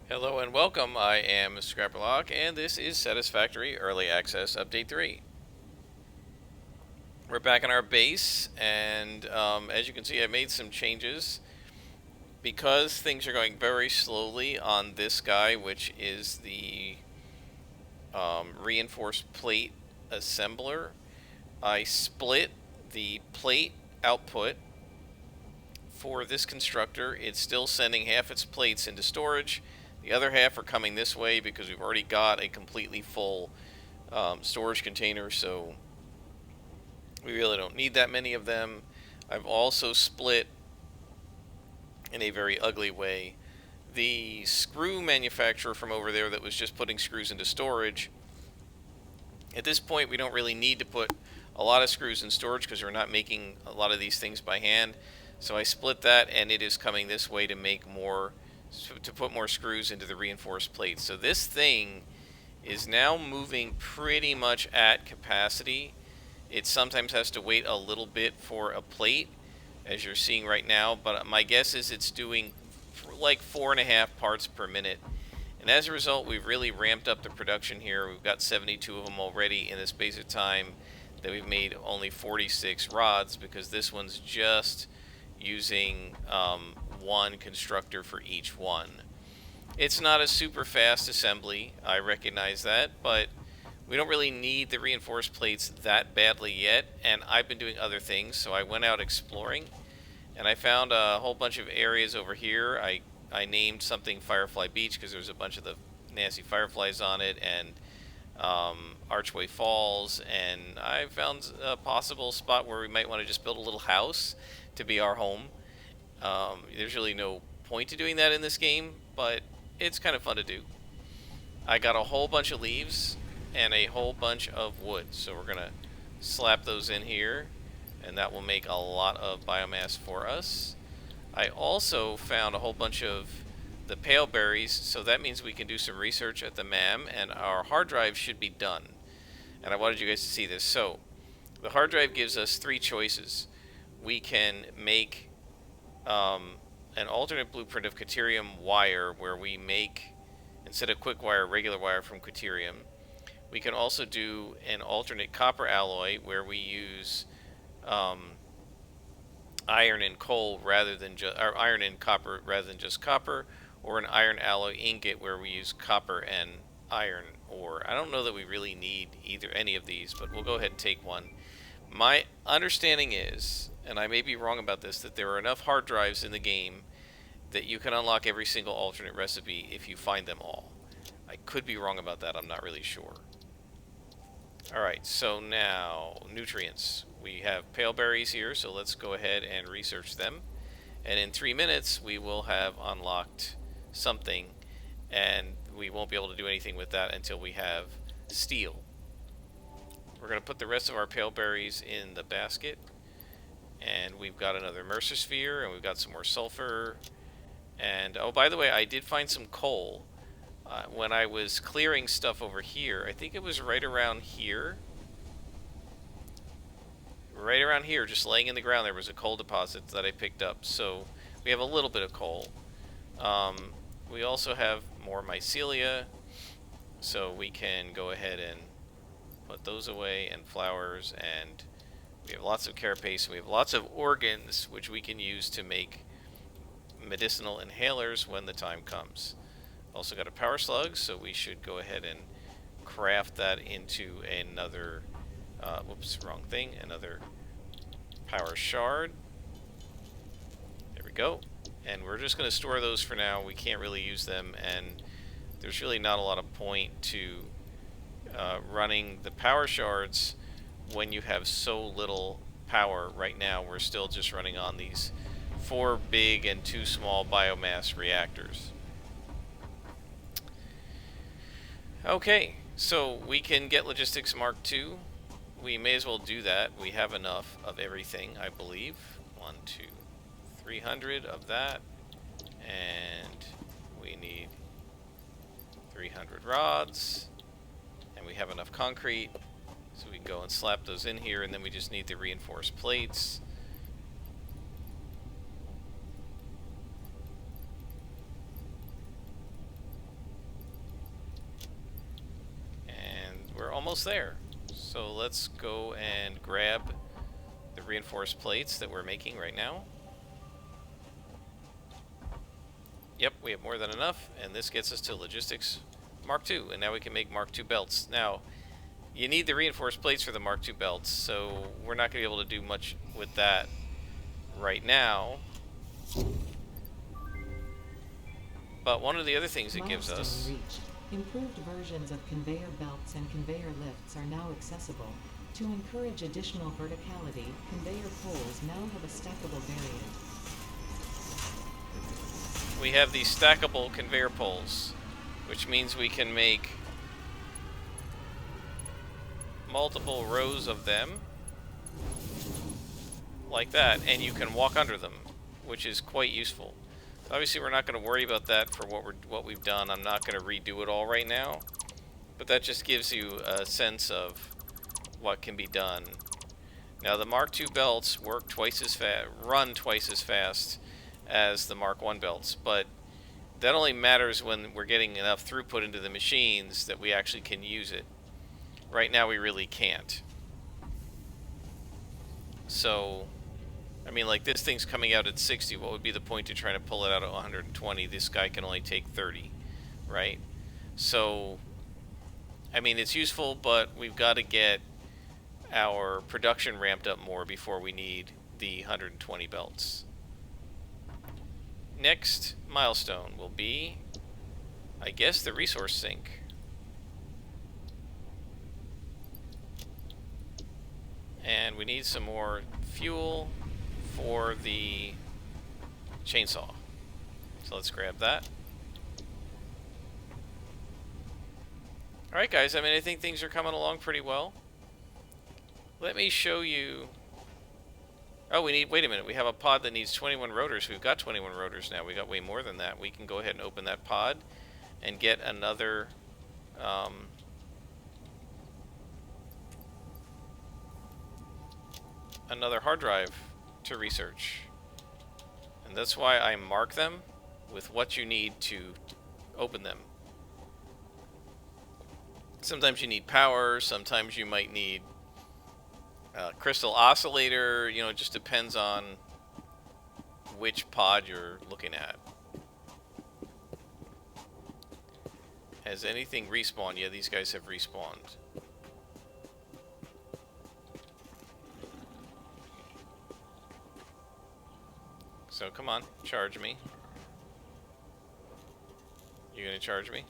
Hello and welcome. I am Mr. Scrapperlock, and this is Satisfactory Early Access Update 3. We're back in our base, and as you can see, I made some changes. Because things are going very slowly on this guy, which is the reinforced plate assembler, I split the plate output for this constructor. It's still sending half its plates into storage. The other half are coming this way because we've already got a completely full storage container, so we really don't need that many of them. I've also split, in a very ugly way, the screw manufacturer from over there that was just putting screws into storage. At this point, we don't really need to put a lot of screws in storage because we're not making a lot of these things by hand. So I split that, and it is coming this way to make more, to put more screws into the reinforced plates. So this thing is now moving pretty much at capacity. It sometimes has to wait a little bit for a plate, as you're seeing right now, but my guess is it's doing like 4.5 parts per minute. And as a result, we've really ramped up the production here. We've got 72 of them already in the space of time that we've made only 46 rods, because this one's just using one constructor for each one. It's not a super fast assembly, I recognize that, but we don't really need the reinforced plates that badly yet, and I've been doing other things, so I went out exploring, and I found a whole bunch of areas over here. I named something Firefly Beach because there's a bunch of the nasty fireflies on it, and Archway Falls, and I found a possible spot where we might want to just build a little house to be our home. There's really no point to doing that in this game, but it's kind of fun to do. I got a whole bunch of leaves and a whole bunch of wood, so we're gonna slap those in here, and that will make a lot of biomass for us. I also found a whole bunch of the pale berries, so that means we can do some research at the MAM, and our hard drive should be done. And I wanted you guys to see this. So the hard drive gives us three choices. We can make an alternate blueprint of Quaterium wire, where we make, instead of quick wire, regular wire from Quaterium. We can also do an alternate copper alloy, where we use iron and coal rather than just, or iron and copper rather than just copper, or an iron alloy ingot where we use copper and iron ore. I don't know that we really need any of these, but we'll go ahead and take one. My understanding is, and I may be wrong about this, that there are enough hard drives in the game that you can unlock every single alternate recipe if you find them all. I could be wrong about that, I'm not really sure. Alright, so now, nutrients. We have pale berries here, so let's go ahead and research them. And in 3 minutes, we will have unlocked something, and we won't be able to do anything with that until we have steel. We're going to put the rest of our pale berries in the basket, and we've got another Mercer sphere, and we've got some more sulfur. And, oh, by the way, I did find some coal. When I was clearing stuff over here, I think it was right around here. Right around here, just laying in the ground, there was a coal deposit that I picked up. So we have a little bit of coal. We also have more mycelia, so we can go ahead and put those away, and flowers, and we have lots of carapace, and we have lots of organs, which we can use to make medicinal inhalers when the time comes. Also got a power slug, so we should go ahead and craft that into another, whoops, wrong thing, another power shard. There we go. And we're just going to store those for now. We can't really use them, and there's really not a lot of point to running the power shards when you have so little power. Right now, we're still just running on these 4 big and 2 small biomass reactors. Okay, so we can get Logistics Mark II. We may as well do that. We have enough of everything, I believe. 1, 2, 300 of that. And we need 300 rods. And we have enough concrete. So we can go and slap those in here, and then we just need the reinforced plates. almost there. So let's go and grab the reinforced plates that we're making right now. Yep, we have more than enough, and this gets us to Logistics Mark II, and now we can make Mark II belts. Now, you need the reinforced plates for the Mark II belts, so we're not going to be able to do much with that right now. But one of the other things it gives us... reached. Improved versions of conveyor belts and conveyor lifts are now accessible. To encourage additional verticality, conveyor poles now have a stackable variant. We have these stackable conveyor poles, which means we can make multiple rows of them, like that, and you can walk under them, which is quite useful. Obviously, we're not going to worry about that for what we've done. I'm not going to redo it all right now, but that just gives you a sense of what can be done. Now, the Mark II belts run twice as fast as the Mark I belts, but that only matters when we're getting enough throughput into the machines that we actually can use it. Right now, we really can't. So, I mean, like, this thing's coming out at 60. What would be the point to trying to pull it out at 120? This guy can only take 30, right? So, I mean, it's useful, but we've got to get our production ramped up more before we need the 120 belts. Next milestone will be, I guess, the resource sink. And we need some more fuel for the chainsaw. So let's grab that. Alright guys, I mean, I think things are coming along pretty well. Let me show you... Oh, wait a minute, we have a pod that needs 21 rotors. We've got 21 rotors now. We got way more than that. We can go ahead and open that pod and get another hard drive to research. And that's why I mark them with what you need to open them. Sometimes you need power, sometimes you might need a crystal oscillator, you know, it just depends on which pod you're looking at. Has anything respawned? Yeah, these guys have respawned. So come on, charge me. You gonna charge me?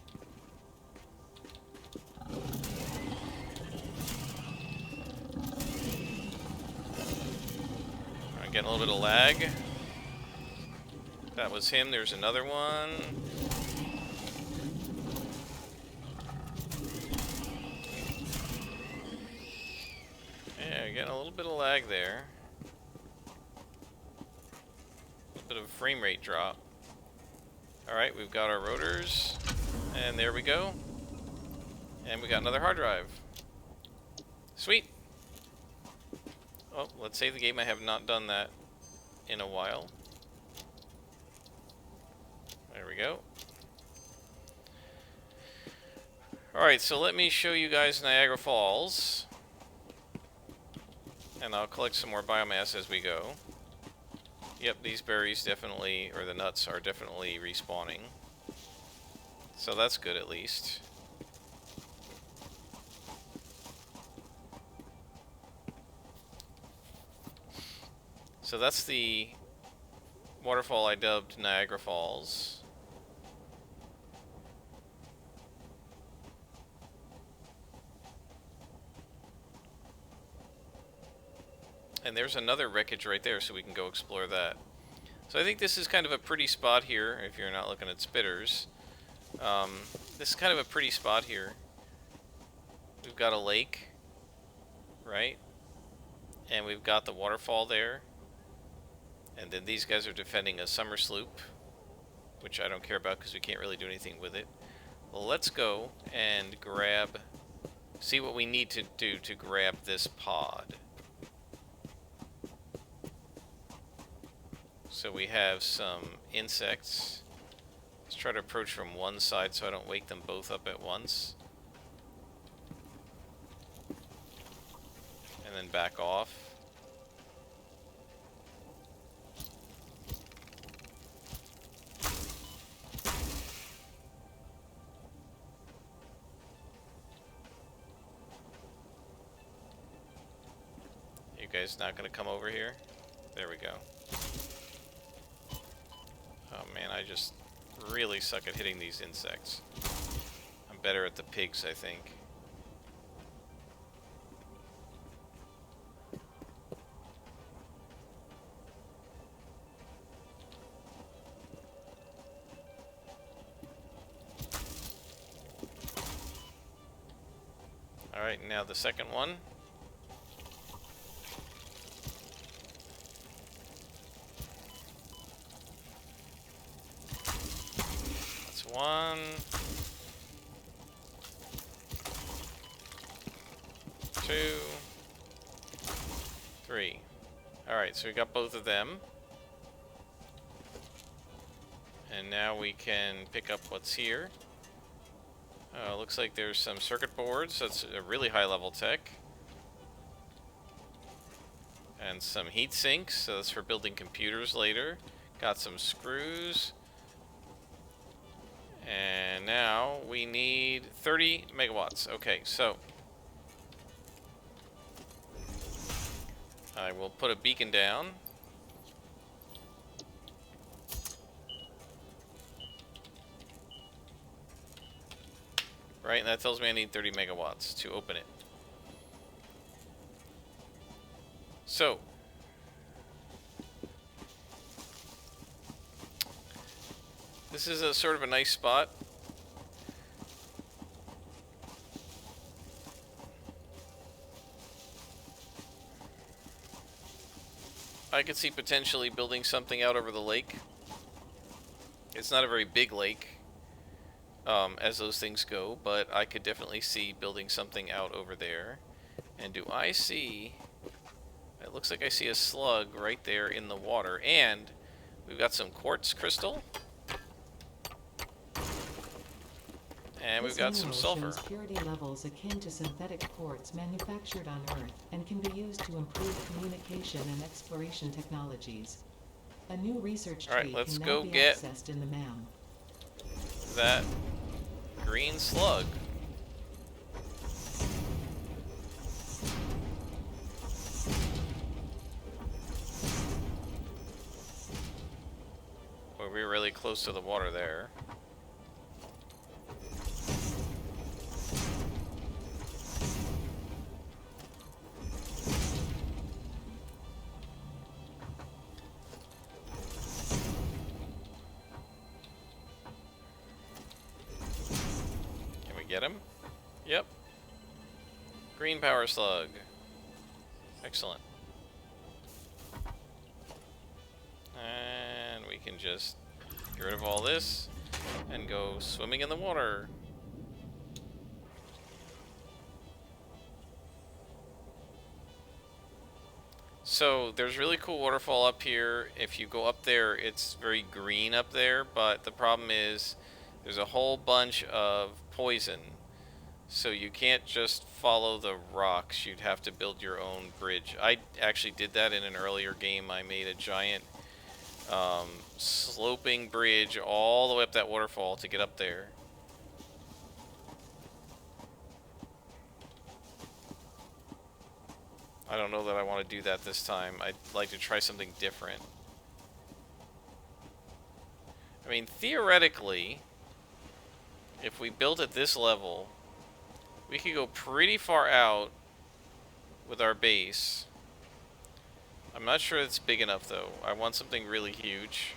I'm getting a little bit of lag. That was him. There's another one. Yeah, getting a little bit of lag there. Bit of a frame rate drop. Alright, we've got our rotors, and there we go. And we got another hard drive. Sweet! Oh, let's save the game. I have not done that in a while. There we go. Alright, so let me show you guys Niagara Falls. And I'll collect some more biomass as we go. Yep, these berries definitely, or the nuts are definitely respawning. So that's good at least. So that's the waterfall I dubbed Niagara Falls. And there's another wreckage right there, so we can go explore that. So I think this is kind of a pretty spot here, if you're not looking at spitters. This is kind of a pretty spot here. We've got a lake, right? And we've got the waterfall there. And then these guys are defending a summer sloop, which I don't care about because we can't really do anything with it. Well, let's go and see what we need to do to grab this pod. So we have some insects. Let's try to approach from one side so I don't wake them both up at once. then back off. You guys not gonna come over here? There we go. Oh man, I just really suck at hitting these insects. I'm better at the pigs, I think. Alright, now the second one. That's one. Two. Three. Alright, so we got both of them. And now we can pick up what's here. Looks like there's some circuit boards. That's a really high level tech. And some heat sinks. So that's for building computers later. Got some screws. And now we need 30 megawatts. Okay, so I will put a beacon down. Right, and that tells me I need 30 megawatts to open it. So, this is a sort of a nice spot. I could see potentially building something out over the lake. It's not a very big lake, as those things go, but I could definitely see building something out over there. And do I see... It looks like I see a slug right there in the water, and we've got some quartz crystal. And we've got some sulfur. Shows purity levels akin to synthetic quartz manufactured on Earth and can be used to improve communication and exploration technologies. A new research tree can now be accessed in the MAM. That green slug. Well, we're really close to the water there. Get him? Yep. Green power slug. Excellent. And we can just get rid of all this and go swimming in the water. So there's really cool waterfall up here. If you go up there, it's very green up there, but the problem is there's a whole bunch of poison. So you can't just follow the rocks. You'd have to build your own bridge. I actually did that in an earlier game. I made a giant sloping bridge all the way up that waterfall to get up there. I don't know that I want to do that this time. I'd like to try something different. I mean, theoretically, if we built at this level, we could go pretty far out with our base. I'm not sure it's big enough, though. I want something really huge.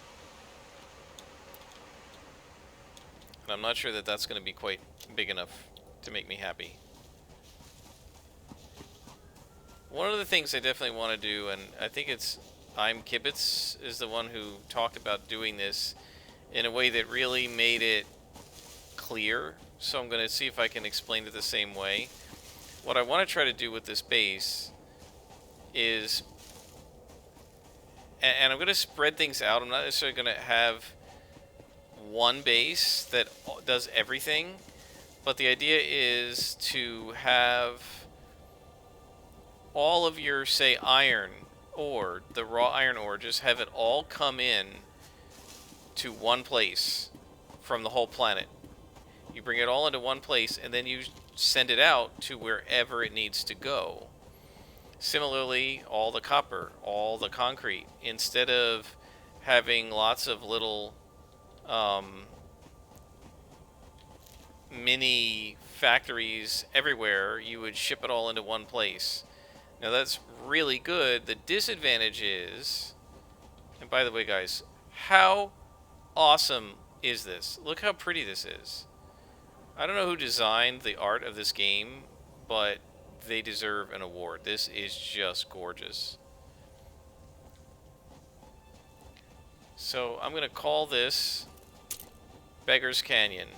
And I'm not sure that that's going to be quite big enough to make me happy. One of the things I definitely want to do, and I think it's Kibitz is the one who talked about doing this in a way that really made it clear. So I'm going to see if I can explain it the same way. What I want to try to do with this base is, and I'm going to spread things out. I'm not necessarily going to have one base that does everything, but the idea is to have all of your, say, iron ore, the raw iron ore, just have it all come in to one place from the whole planet. You bring it all into one place, and then you send it out to wherever it needs to go. Similarly, all the copper, all the concrete, instead of having lots of little mini factories everywhere, you would ship it all into one place. Now that's really good. The disadvantage is, and by the way, guys, how awesome is this? Look how pretty this is. I don't know who designed the art of this game, but they deserve an award. This is just gorgeous. So I'm going to call this Beggar's Canyon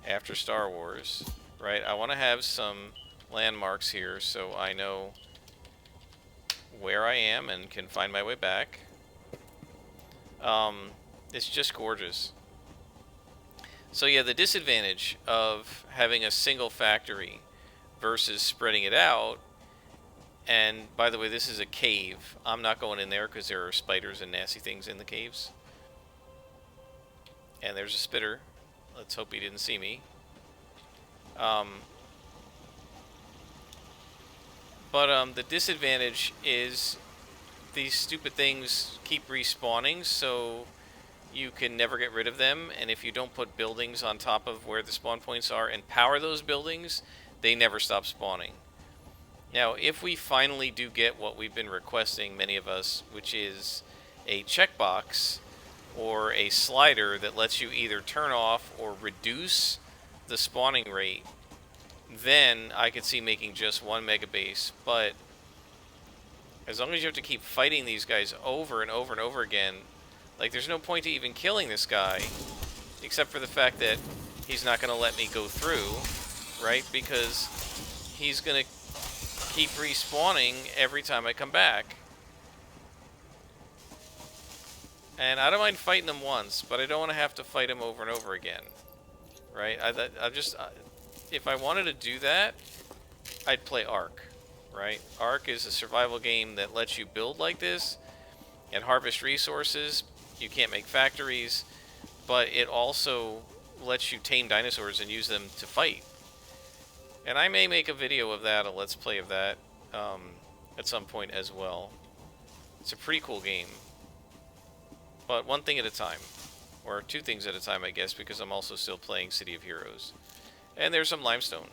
after Star Wars, right? I want to have some landmarks here so I know where I am and can find my way back. It's just gorgeous. So yeah, the disadvantage of having a single factory versus spreading it out, and by the way, this is a cave. I'm not going in there because there are spiders and nasty things in the caves. And there's a spitter. Let's hope he didn't see me. The disadvantage is these stupid things keep respawning, so you can never get rid of them, and if you don't put buildings on top of where the spawn points are and power those buildings, they never stop spawning. Now, if we finally do get what we've been requesting, many of us, which is a checkbox or a slider that lets you either turn off or reduce the spawning rate, then I could see making just one mega base. But as long as you have to keep fighting these guys over and over and over again, like, there's no point to even killing this guy, except for the fact that he's not going to let me go through, right? Because he's going to keep respawning every time I come back. And I don't mind fighting him once, but I don't want to have to fight him over and over again, right? If I wanted to do that, I'd play Ark, right? Ark is a survival game that lets you build like this and harvest resources. You can't make factories, but it also lets you tame dinosaurs and use them to fight. And I may make a video of that, a let's play of that, at some point as well. It's a pretty cool game. But one thing at a time. Or two things at a time, I guess, because I'm also still playing City of Heroes. And there's some limestone,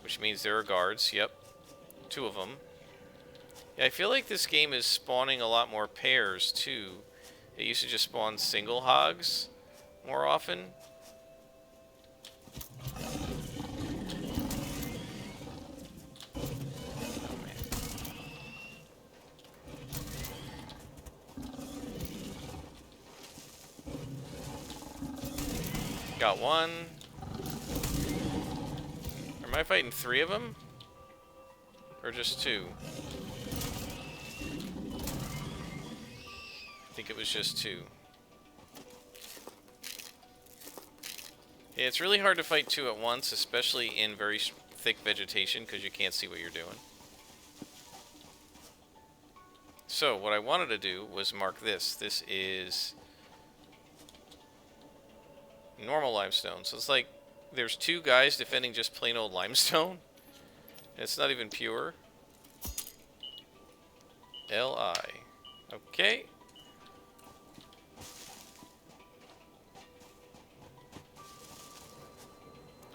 which means there are guards. Yep, 2 of them. Yeah, I feel like this game is spawning a lot more pairs, too. It used to just spawn single hogs more often. Oh, man. Got one. Am I fighting 3 of them? Or just 2? I think it was just 2. Yeah, it's really hard to fight 2 at once, especially in very thick vegetation, because you can't see what you're doing. So, what I wanted to do was mark this. This is normal limestone. So it's like there's 2 guys defending just plain old limestone. It's not even pure. Li. Okay.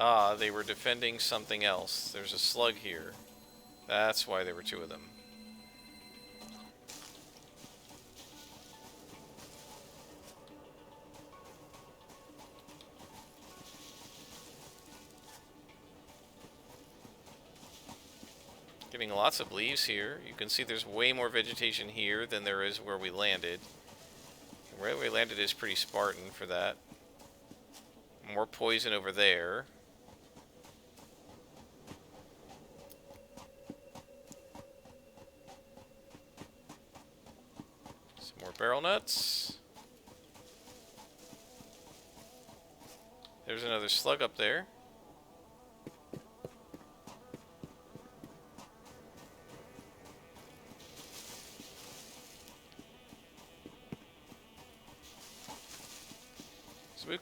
Ah, they were defending something else. There's a slug here. That's why there were 2 of them. Getting lots of leaves here. You can see there's way more vegetation here than there is where we landed. Where we landed is pretty Spartan for that. More poison over there. Some more barrel nuts. There's another slug up there.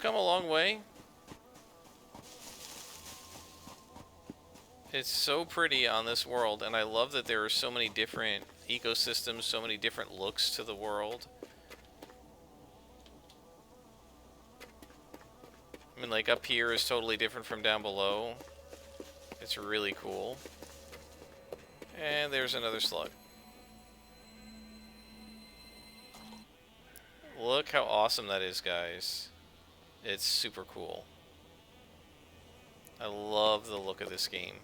come a long way. It's so pretty on this world, and I love that there are so many different ecosystems, so many different looks to the world. I mean, like, up here is totally different from down below. It's really cool. And there's another slug. Look how awesome that is, guys. It's super cool. I love the look of this game.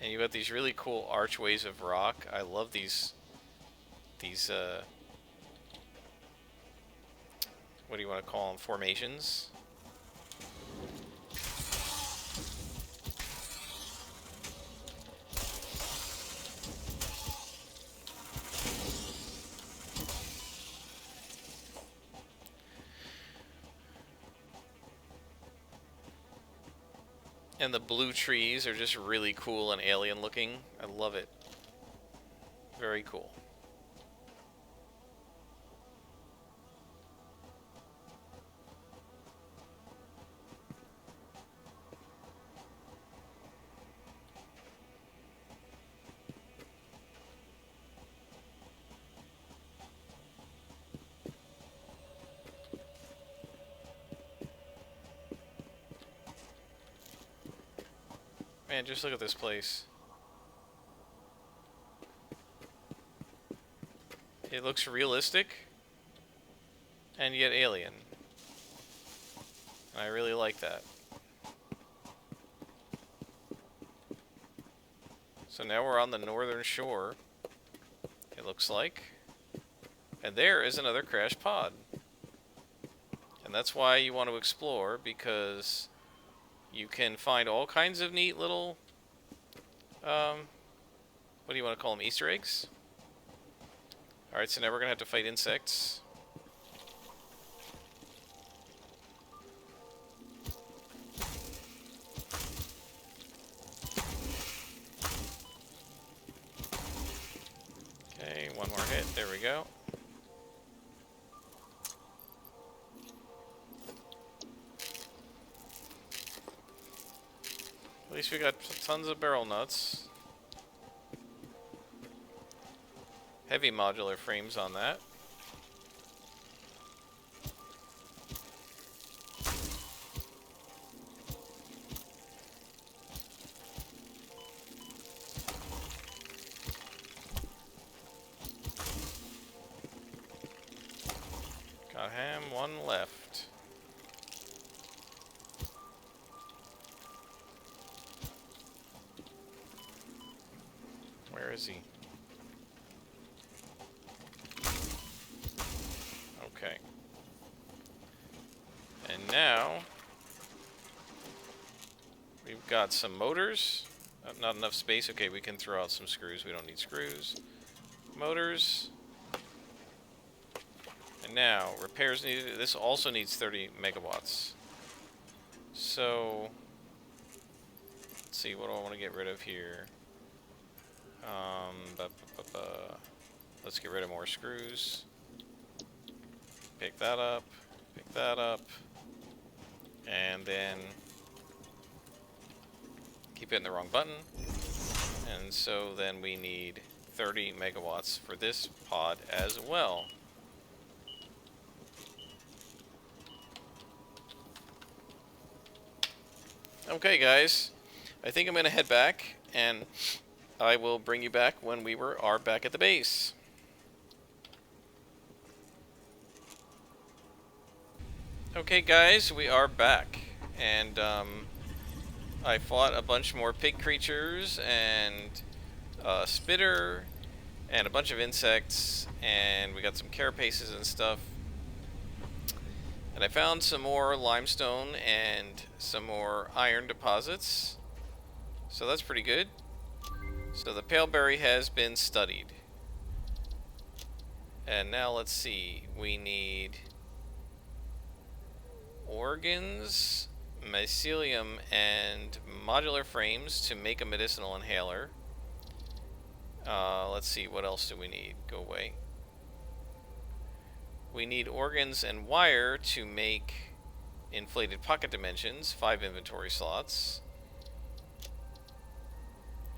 And you got these really cool archways of rock. I love these what do you want to call them? Formations. And the blue trees are just really cool and alien looking. I love it. Very cool. Man, just look at this place. It looks realistic and yet alien. I really like that. So now we're on the northern shore, it looks like. And there is another crash pod. And that's why you want to explore, because you can find all kinds of neat little, what do you want to call them, Easter eggs? Alright, so now we're going to have to fight insects. Okay, one more hit, there we go. At least we got tons of barrel nuts. Heavy modular frames on that. Got him, one left. Where is he? Okay. And now we've got some motors. Not enough space. Okay, we can throw out some screws. We don't need screws. Motors. And now, repairs needed. This also needs 30 megawatts. So, let's see, what do I want to get rid of here? Let's get rid of more screws. Pick that up. Pick that up. And then keep hitting the wrong button. And so then we need 30 megawatts for this pod as well. Okay, guys, I think I'm going to head back, and I will bring you back when we are back at the base. Okay, guys, we are back, and I fought a bunch more pig creatures, and a spitter, and a bunch of insects, and we got some carapaces and stuff. And I found some more limestone and some more iron deposits. So that's pretty good. So the paleberry has been studied. And now let's see. We need organs, mycelium and modular frames to make a medicinal inhaler. Let's see, what else do we need? Go away. We need organs and wire to make inflated pocket dimensions, 5 inventory slots.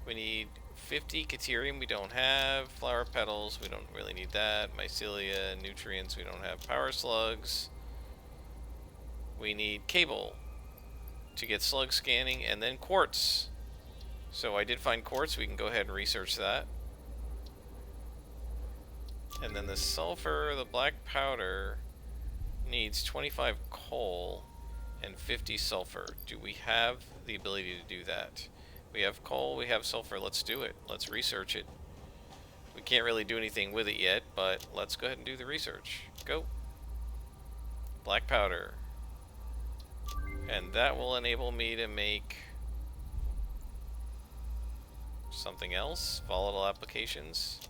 We need 50 Caterium, we don't have. Flower petals, we don't really need that. Mycelia, nutrients, we don't have. Power slugs. We need cable to get slug scanning, and then quartz. So I did find quartz, we can go ahead and research that. And then the sulfur, the black powder, needs 25 coal and 50 sulfur. Do we have the ability to do that? We have coal, we have sulfur, let's do it. Let's research it. We can't really do anything with it yet, but let's go ahead and do the research. Go. Black powder. And that will enable me to make something else. Volatile applications.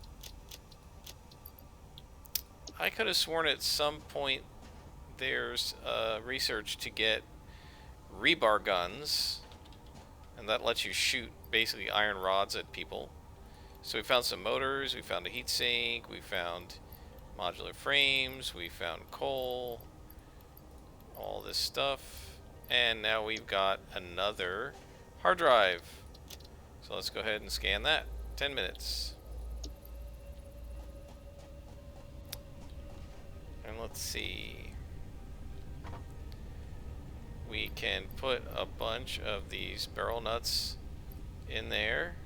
I could have sworn at some point there's research to get rebar guns, and that lets you shoot basically iron rods at people. So we found some motors, we found a heat sink, we found modular frames, we found coal, all this stuff, and now we've got another hard drive. So let's go ahead and scan that. 10 minutes. And let's see. We can put a bunch of these barrel nuts in there.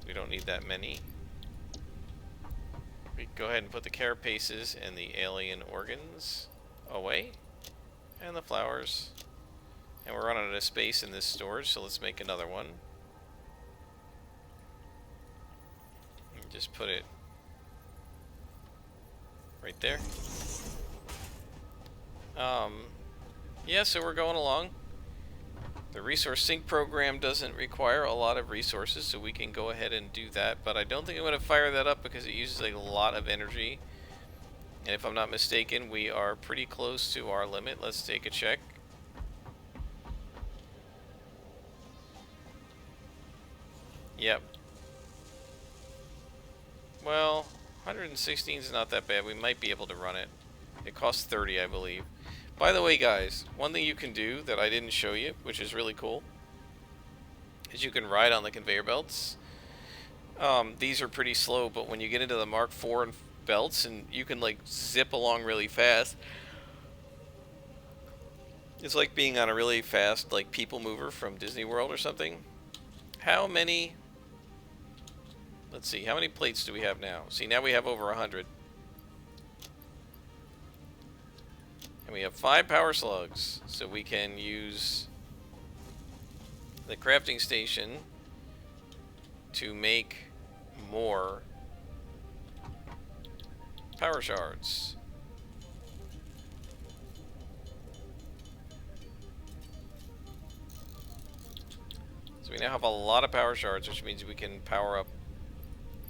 We don't need that many. We go ahead and put the carapaces and the alien organs away. And the flowers. And we're running out of space in this storage, so let's make another one. And just put it right there. Yeah, so we're going along. The resource sync program doesn't require a lot of resources, so we can go ahead and do that, but I don't think I'm going to fire that up because it uses a lot of energy. And if I'm not mistaken, we are pretty close to our limit. Let's take a check. Yep. Well, 116 is not that bad. We might be able to run it. It costs 30, I believe. By the way, guys, one thing you can do that I didn't show you, which is really cool, is you can ride on the conveyor belts. These are pretty slow, but when you get into the Mark IV and belts, and you can like zip along really fast. It's like being on a really fast like people mover from Disney World or something. How many? Let's see, how many plates do we have now? See, now we have over 100. And we have 5 power slugs, so we can use the crafting station to make more power shards. So we now have a lot of power shards, which means we can power up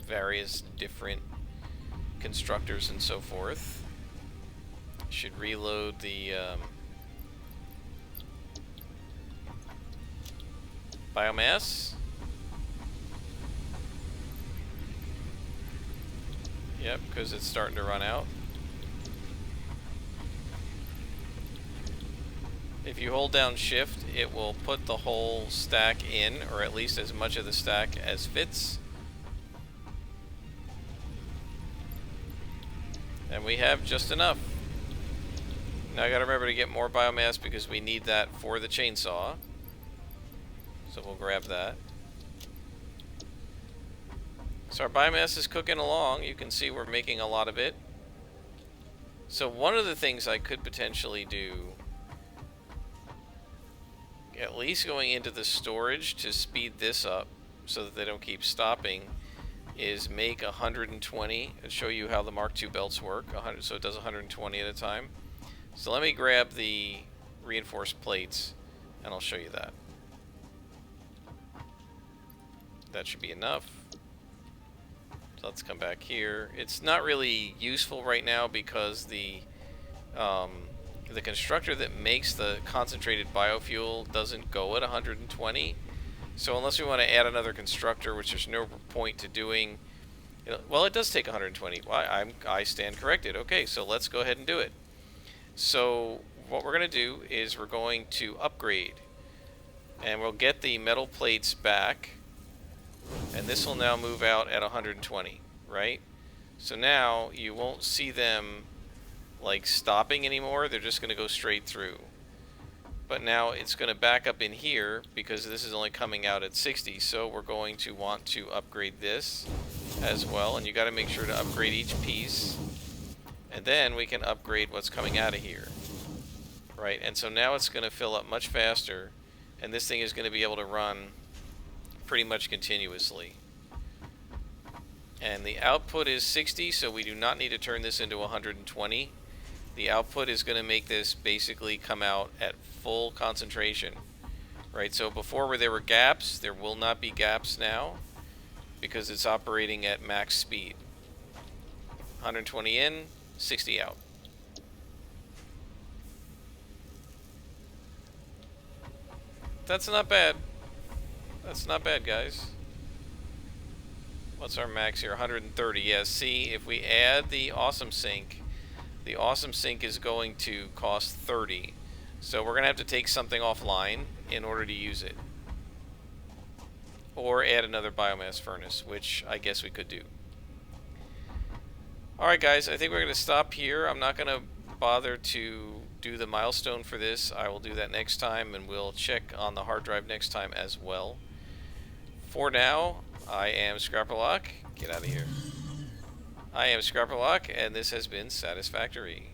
various different constructors and so forth. Should reload the biomass. Yep, because it's starting to run out. If you hold down shift, it will put the whole stack in, or at least as much of the stack as fits. And we have just enough. Now I gotta remember to get more biomass because we need that for the chainsaw. So we'll grab that. So our biomass is cooking along. You can see we're making a lot of it. So one of the things I could potentially do, at least going into the storage to speed this up so that they don't keep stopping, is make 120 and show you how the Mark II belts work. 100, so it does 120 at a time. So let me grab the reinforced plates and I'll show you that. That should be enough. So let's come back here. It's not really useful right now because the The constructor that makes the concentrated biofuel doesn't go at 120. So unless we want to add another constructor, which there's no point to doing, well, it does take 120. I stand corrected. Okay, so let's go ahead and do it. So what we're going to do is we're going to upgrade, and we'll get the metal plates back, and this will now move out at 120, right? So now you won't see them like stopping anymore. They're just going to go straight through. But now it's going to back up in here because this is only coming out at 60. So we're going to want to upgrade this as well. And you got to make sure to upgrade each piece. And then we can upgrade what's coming out of here. Right? And so now it's going to fill up much faster. And this thing is going to be able to run pretty much continuously. And the output is 60, so we do not need to turn this into 120. The output is going to make this basically come out at full concentration. Right, so before where there were gaps, there will not be gaps now because it's operating at max speed. 120 in, 60 out. That's not bad. That's not bad, guys. What's our max here? 130. Yeah, see, if we add the awesome sink is going to cost 30. So we're going to have to take something offline in order to use it. Or add another biomass furnace, which I guess we could do. Alright guys, I think we're going to stop here. I'm not going to bother to do the milestone for this. I will do that next time, and we'll check on the hard drive next time as well. For now, I am Scrapperlock. Get out of here. I am Scrapperlock, and this has been Satisfactory.